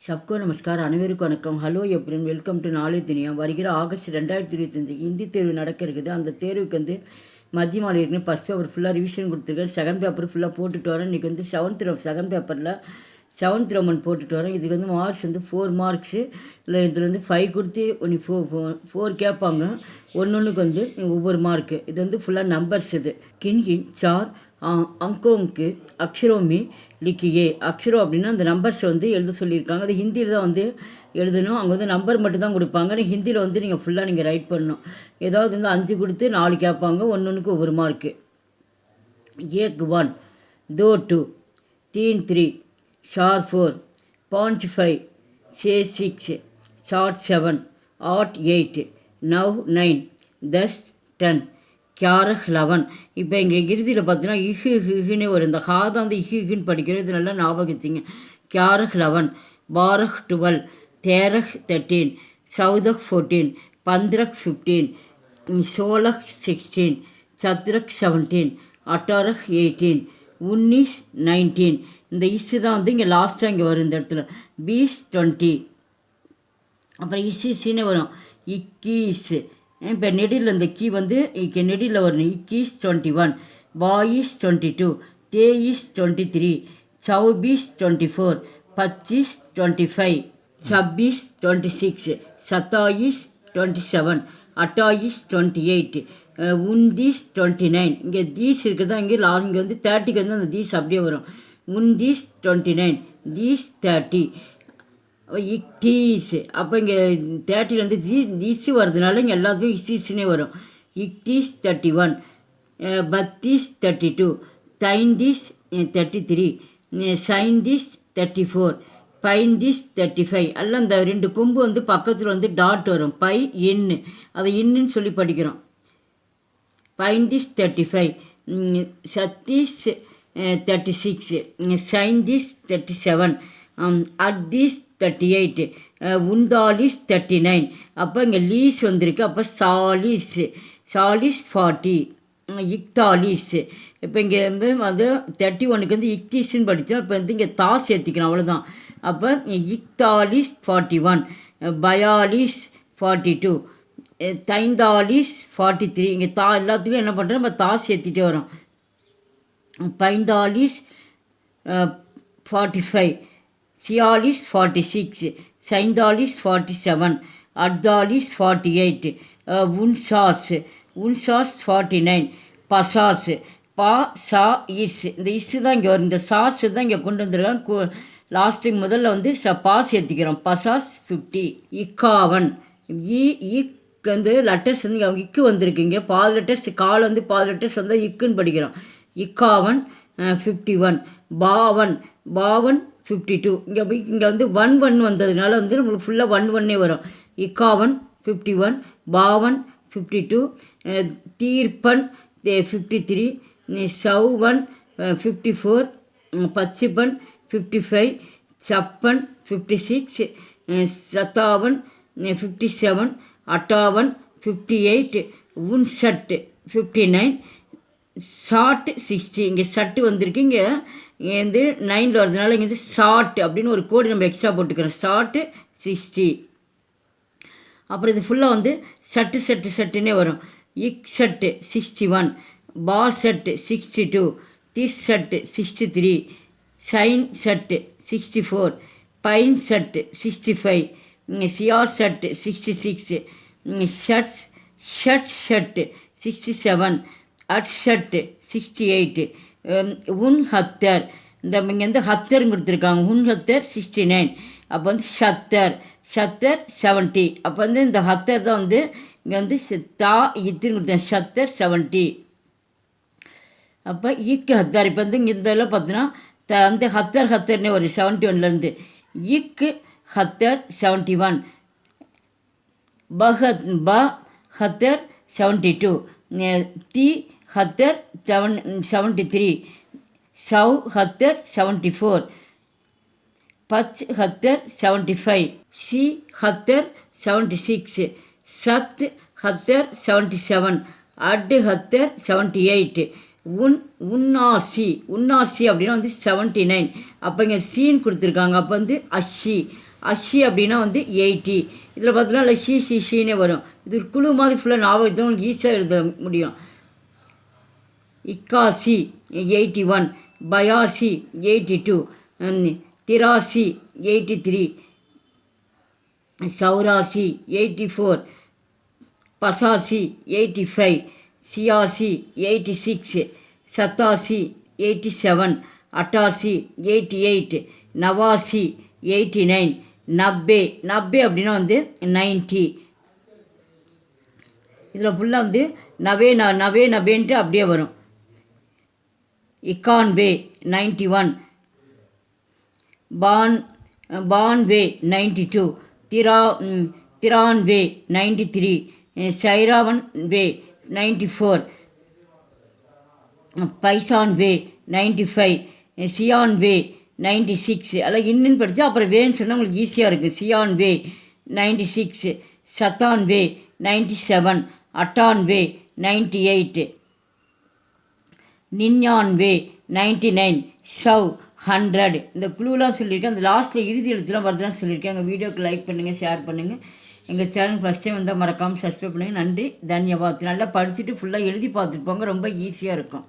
सबको नमस्कार அனைவருக்கும் வணக்கம். ஹலோ எப்ரின், வெல்கம் டு நாளை தினியம். வருகிற ஆகஸ்ட் 2025 ஹிந்தி தேர்வு நடக்க இருக்குது. அந்த தேர்வுக்கு வந்து மத்திய மாலை ஏற்கனவே ஃபஸ்ட் பேப்பர் ஃபுல்லாக ரிவிஷன் கொடுத்துருக்கேன். செகண்ட் பேப்பர் ஃபுல்லாக போட்டுட்டு வரேன். இன்றைக்கி வந்து செகண்ட் பேப்பரில் செவன்த் ரோமன் போட்டுட்டு வரேன். இதுக்கு வந்து மார்க்ஸ் வந்து 4 மார்க்ஸு. இல்லை இதில் வந்து 5 கொடுத்து ஒன்று 4 கேட்பாங்க. ஒன்றுக்கு வந்து ஒவ்வொரு மார்க்கு. இது வந்து ஃபுல்லாக நம்பர்ஸ். இது கின்கின் சார் அங்கோங்கு அக்ஷரோமி லிக்கியே. அக்ஷரம் அப்படின்னா அந்த நம்பர்ஸை வந்து எழுத சொல்லியிருக்காங்க. அது ஹிந்தியில் தான் வந்து எழுதணும். அங்கே வந்து நம்பர் மட்டும் தான் கொடுப்பாங்க. ஹிந்தியில் வந்து நீங்கள் ஃபுல்லாக நீங்கள் ரைட் பண்ணணும். ஏதாவது வந்து 5 கொடுத்து 4 கேட்பாங்க. ஒன்றுக்கு ஒவ்வொரு மார்க்கு. 1 1 2 2 3 3 4 4 5 5 6 6 7 8 8 9 9 10 10 11 11. இப்போ இங்கே இறுதியில் பார்த்தீங்கன்னா இஹுன்னு வரும். இந்த ஹா தான் வந்து இஹுன்னு படிக்கிறது. இது நல்லா ஞாபகம் வச்சுங்க. 11 11 12 12 13 13 14 14 15 15 16 16 17 17 18 18 19 19. இந்த இஸ்ஸு தான் வந்து இங்கே லாஸ்ட்டாக இங்கே வரும். இந்த இடத்துல 20 20. அப்புறம் இஸ்ஸுன்னு வரும். இக்கீஸ். இப்போ நெடில் இந்த கீ வந்து நெடில் வரணும். இக்கீஸ் 21 22 22 23 23 24 25 25 26 26 27 27 28 28 29 29. இங்கே தீஸ் இருக்குதா இங்கே இங்கே வந்து 30க்கு வந்து அந்த தீஸ் அப்படியே வரும். 29 29 தீஸ் 30. இக்டீஸ். அப்போ இங்கே 30லேருந்து தீஸு வர்றதுனால இங்கே எல்லாத்துக்கும் இஸ்ஸுன்னே வரும். இக்டீஸ் 31 32 32 33 33 34 35 எல்லாம் இந்த 2 கொம்பு வந்து பக்கத்தில் வந்து டாட் வரும். பை எண்ணு, அதை இன்னுன்னு சொல்லி படிக்கிறோம். 35 35 36 37 அட்தீஸ் 38 உந்தாலிஸ் 39. அப்போ இங்கே லீஸ் வந்திருக்கு. அப்போ சாலிஸ் 40 இக்தாலிஸ். இப்போ இங்கே வந்து 31க்கு வந்து இக்தீஸ்ன்னு படித்தோம். இப்போ வந்து இங்கே தாஸ் ஏற்றிக்கிறோம், அவ்வளோதான். அப்போ இக்தாலிஸ் 41 பயாலிஸ் 42 தைந்தாலிஸ் 43. இங்கே எல்லாத்துலேயும் என்ன பண்ணுறோம், நம்ம தாஸ் ஏற்றிட்டே வரோம். பைந்தாலிஸ் 45 46 46 47 47 48 48 உன்சாஸ் 49 பசாஸ் பா சா இஸ். இந்த இஸ்ஸு தான் இங்கே வரும். இந்த சாஸ் தான் இங்கே கொண்டு வந்துருக்காங்க. லாஸ்ட் டைம் முதல்ல வந்து பாஸ் ஏற்றிக்கிறோம். பசாஸ் 50 51 இக் வந்து லெட்டர்ஸ் வந்து இங்கே இக்கு வந்திருக்கு. இங்கே பால் லெட்டர்ஸ் கால் வந்து பால் லெட்டர்ஸ் வந்து இக்குன்னு படிக்கிறோம். 51 51 52 52. இங்கே வந்து 1 1 வந்ததுனால வந்து நம்மளுக்கு ஃபுல்லாக 1 1 வரும். 51 51 52 52 தீர்ப்பன் 53 சௌவன் 54 பச்சிப்பன் 55 சப்பன் 56 சத்தாவன் 57 அட்டாவன் 58 உன்சட்டு 59 ஷார்ட் 60. இங்கே சட்டு வந்திருக்கு. இங்கே வந்து 9 வரதுனால இங்கே வந்து ஷார்ட் அப்படின்னு ஒரு கோடு நம்ம எக்ஸ்ட்ரா போட்டுக்கிறோம். ஷார்ட்டு 60. அப்புறம் இது ஃபுல்லாக வந்து சட்டுன்னே வரும். இக் சட்டு 61 பா சட்டு 62 திஸ் சட்டு 63 சைன் சட்டு 64 பைன் சட்டு 65 சியார் சட்டு 66 ஷட் ஷட்டு 67 அட்ஷட்டு 68 உன் ஹத்தர். இந்த இங்கே வந்து ஹத்தர் கொடுத்துருக்காங்க. உன் ஹத்தர் 69. அப்போ வந்து ஷத்தர் 70. அப்போ வந்து இந்த ஹத்தர் தான் வந்து இங்கே வந்து தா இத்துன்னு கொடுத்தேன். ஷத்தர் 70. அப்போ ஈக்கு ஹத்தர். இப்போ வந்து இங்கே இதெல்லாம் பார்த்தோன்னா வந்து ஹத்தர்னே ஒரு 71லேருந்து ஈக்கு ஹத்தர் 71 ப ஹத்தர் 72 தி ஹத்தர் 73 சௌ ஹத்தர் 74 பச் ஹத்தர் 75 சி ஹத்தர் 76 சத் ஹத்தர் 77 அட் ஹத்தர் 78 உன்னாசி அப்படின்னா வந்து 79. அப்போ இங்கே சீன் கொடுத்துருக்காங்க. அப்போ வந்து அஷி அஷி அப்படின்னா வந்து 80. இதில் பார்த்தீங்கன்னா இல்லை ஷீனே வரும். இது ஒரு குழு மாதிரி ஃபுல்லாக ஞாபகத்தை உங்களுக்கு ஈஸியாக எழுத முடியும். இக்காசி 81, பயாசி 82, திராசி 83, சௌராசி 84, பசாசி 85, சியாசி 86, சத்தாசி 87, அட்டாசி 88, நவாசி 89, நப்பே அப்படின்னா வந்து 90. இதில் ஃபுல்லாக வந்து நவேன்ட்டு அப்படியே வரும். இக்கான்வே 91, பான்வே 92, திரான்வே 93, சைராவன்வே 94, பைசான்வே 95, சியான்வே 96. அதில் இன்னுன்னு படித்தா அப்புறம் வேன்னு சொன்னால் உங்களுக்கு ஈஸியாக இருக்குது. சியான்வே 96, சத்தான்வே 97, அட்டான்வே 98, நின்யான்வே 99, சவ் 100. இந்த குழுலாம் சொல்லியிருக்கேன். அந்த லாஸ்ட்டில் இறுதி எழுத்துலாம் வருதுலாம் சொல்லியிருக்கேன். எங்கள் வீடியோக்கு லைக் பண்ணுங்கள், ஷேர் பண்ணுங்கள். எங்கள் சேனல் ஃபஸ்ட் டைம் வந்தால் மறக்காமல் சப்ஸ்கிரைப் பண்ணுங்கள். நன்றி, தன்யவாத். நல்லா படிச்சுட்டு ஃபுல்லாக எழுதி பார்த்துட்டு போங்க, ரொம்ப ஈஸியாக இருக்கும்.